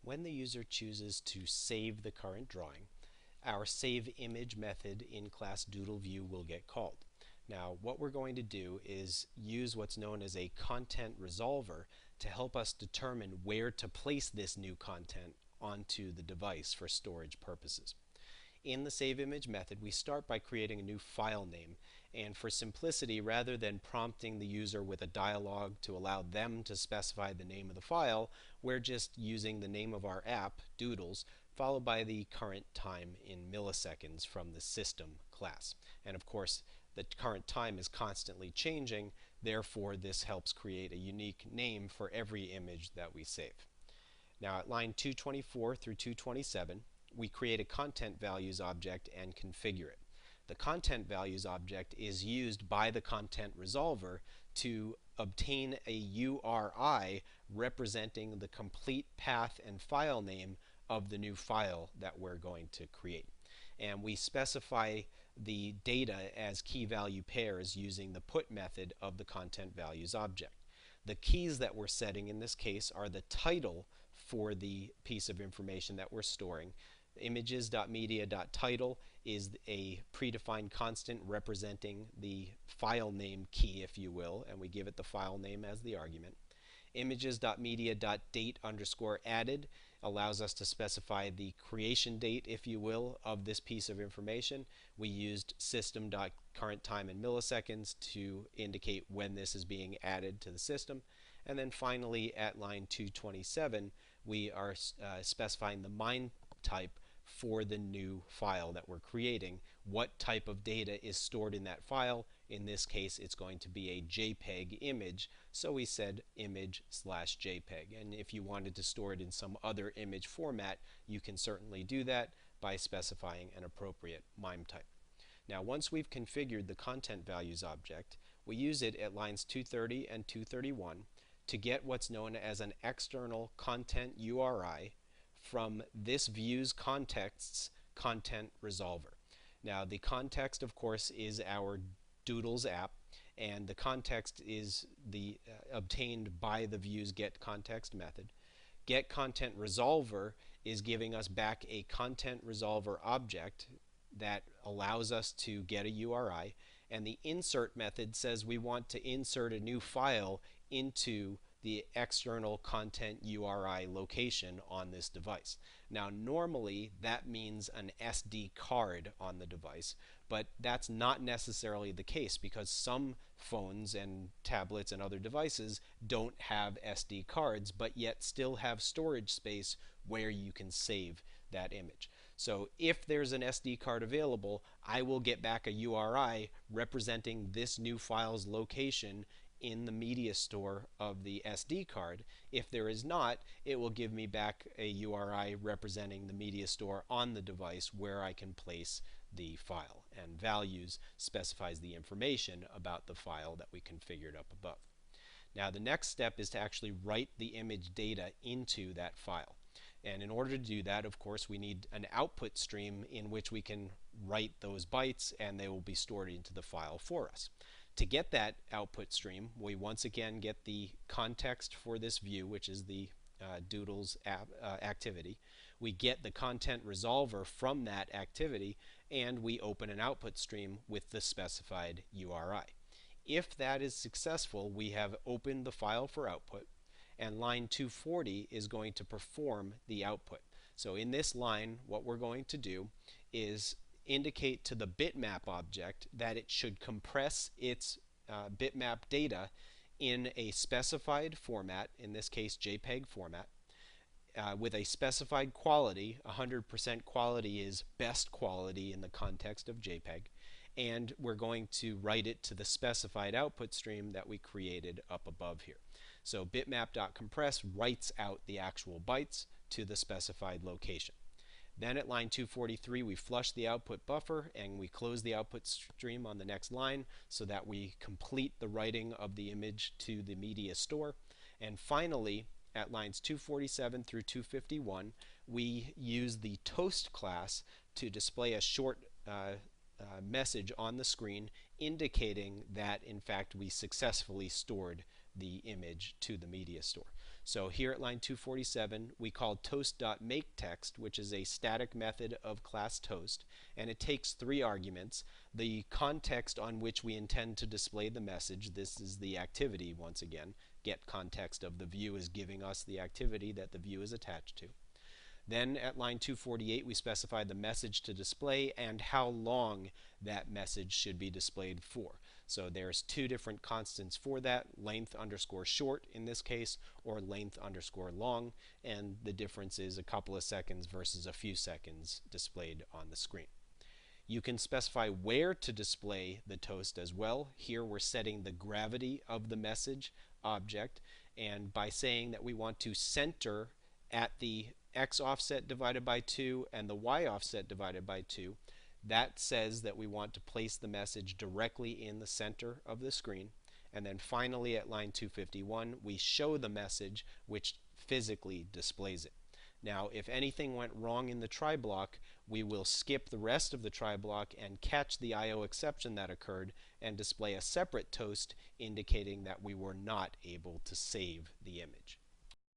When the user chooses to save the current drawing, our saveImage method in class DoodleView will get called. Now, what we're going to do is use what's known as a content resolver to help us determine where to place this new content onto the device for storage purposes. In the saveImage method, we start by creating a new file name, and for simplicity, rather than prompting the user with a dialog to allow them to specify the name of the file, we're just using the name of our app, Doodles, followed by the current time in milliseconds from the system class. And of course, the current time is constantly changing, therefore this helps create a unique name for every image that we save. Now at line 224 through 227, we create a content values object and configure it. The content values object is used by the content resolver to obtain a URI representing the complete path and file name of the new file that we're going to create. And we specify the data as key value pairs using the put method of the content values object. The keys that we're setting in this case are the title for the piece of information that we're storing. Images.media.title is a predefined constant representing the file name key, if you will, and we give it the file name as the argument. Images.media.date_added allows us to specify the creation date, if you will, of this piece of information. We used system.currentTime in milliseconds to indicate when this is being added to the system. And then finally, at line 227, we are specifying the MIME type for the new file that we're creating. What type of data is stored in that file? In this case, it's going to be a JPEG image, so we said image/JPEG. And if you wanted to store it in some other image format, you can certainly do that by specifying an appropriate MIME type. Now, once we've configured the content values object, we use it at lines 230 and 231 to get what's known as an external content URI from this view's context's content resolver. Now, the context, of course, is our Doodles app, and the context is obtained by the view's getContext method. GetContentResolver is giving us back a content resolver object that allows us to get a URI, and the insert method says we want to insert a new file into the external content URI location on this device. Now, normally that means an SD card on the device, but that's not necessarily the case because some phones and tablets and other devices don't have SD cards, but yet still have storage space where you can save that image. So if there's an SD card available, I will get back a URI representing this new file's location in the media store of the SD card. If there is not, it will give me back a URI representing the media store on the device where I can place the file. And values specifies the information about the file that we configured up above. Now, the next step is to actually write the image data into that file. And in order to do that, of course, we need an output stream in which we can write those bytes and they will be stored into the file for us. To get that output stream, we once again get the context for this view, which is the Doodles activity. We get the content resolver from that activity, and we open an output stream with the specified URI. If that is successful, we have opened the file for output, and line 240 is going to perform the output. So in this line, what we're going to do is indicate to the bitmap object that it should compress its bitmap data in a specified format, in this case JPEG format, with a specified quality. 100% quality is best quality in the context of JPEG, and we're going to write it to the specified output stream that we created up above here. So bitmap.compress writes out the actual bytes to the specified location. Then at line 243 we flush the output buffer and we close the output stream on the next line so that we complete the writing of the image to the media store. And finally, at lines 247 through 251, we use the toast class to display a short message on the screen indicating that in fact we successfully stored the image to the media store. So here at line 247, we call toast.makeText, which is a static method of class toast, and it takes three arguments. The context on which we intend to display the message, this is the activity once again. Get context of the view is giving us the activity that the view is attached to. Then at line 248 we specify the message to display and how long that message should be displayed for. So there's two different constants for that, length underscore short in this case, or length underscore long, and the difference is a couple of seconds versus a few seconds displayed on the screen. You can specify where to display the toast as well. Here we're setting the gravity of the message object, and by saying that we want to center at the x offset divided by 2 and the y offset divided by 2, that says that we want to place the message directly in the center of the screen. And then finally at line 251 we show the message which physically displays it. Now if anything went wrong in the try block, we will skip the rest of the try block and catch the IO exception that occurred and display a separate toast indicating that we were not able to save the image.